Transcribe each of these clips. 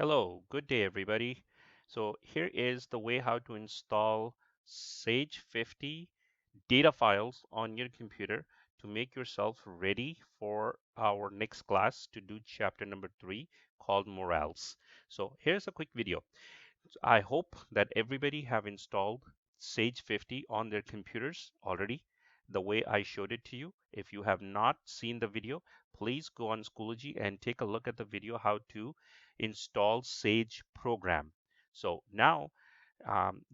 Hello, good day everybody. So here is the way how to install Sage 50 data files on your computer to make yourself ready for our next class to do chapter number 3 called Morals. So here's a quick video. I hope that everybody have installed Sage 50 on their computers already, the way I showed it to you. If you have not seen the video, please go on Schoology and take a look at the video how to install Sage program. So now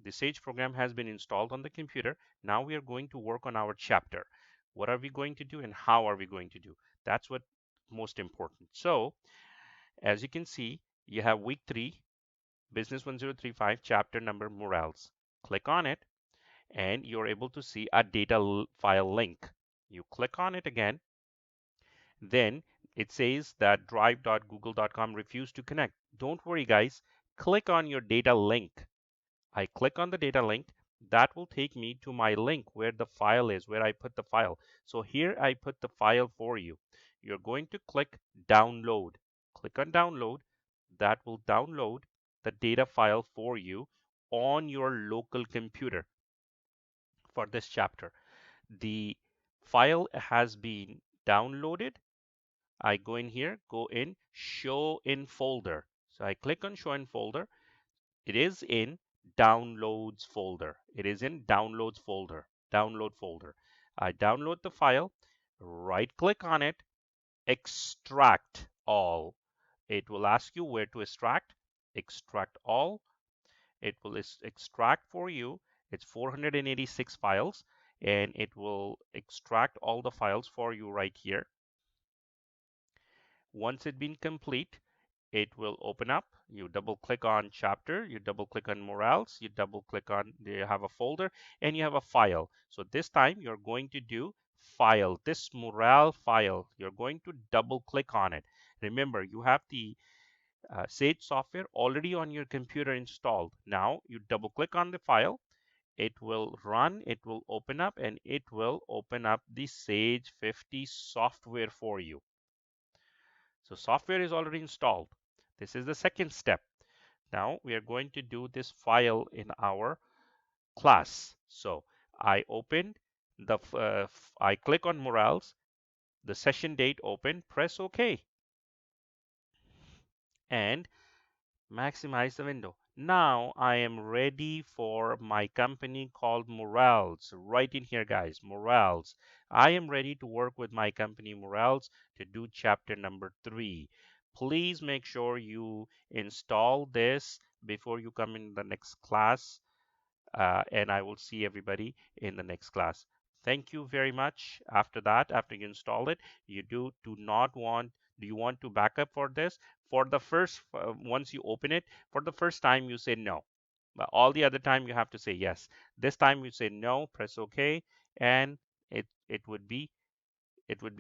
the Sage program has been installed on the computer. Now we are going to work on our chapter. What are we going to do and how are we going to do? That's what most important. So as you can see, you have week 3 Business 1035 chapter number Morals. Click on it and you're able to see a data file link. You click on it again, then it says that drive.google.com refused to connect. Don't worry guys, click on your data link. I click on the data link. That will take me to my link where the file is, where I put the file. So here I put the file for you. You're going to click download. Click on download. That will download the data file for you on your local computer for this chapter. The file has been downloaded. I go in here, go in show in folder. So I click on show in folder. It is in downloads folder. It is in downloads folder, download folder. I download the file, right click on it, extract all. It will ask you where to extract. Extract all. It will extract for you. It's 486 files and it will extract all the files for you right here. Once it's been complete, it will open up. You double click on chapter, you double click on morals, you double click on, you have a folder and you have a file. So this time you're going to do file, this morale file. You're going to double click on it. Remember, you have the Sage software already on your computer installed. Now you double click on the file. It will run, it will open up, and it will open up the Sage 50 software for you. So software is already installed. This is the second step. Now we are going to do this file in our class. So I opened I click on Morals, the session date open, press OK, and maximize the window. Now I am ready for my company called Morals. Right in here, guys, Morals. I am ready to work with my company Morals to do chapter number 3. Please make sure you install this before you come in the next class, and I will see everybody in the next class. Thank you very much. After that, after you install it, you do not want do you want to back up for this? For the first once you open it, for the first time you say no. But all the other time you have to say yes. This time you say no, press OK, and it would be it would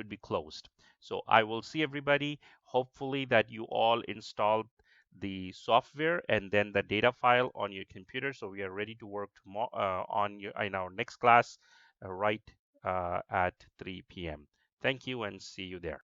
be closed. So I will see everybody. Hopefully that you all installed the software and then the data file on your computer. So we are ready to work tomorrow in our next class right at 3 p.m. Thank you and see you there.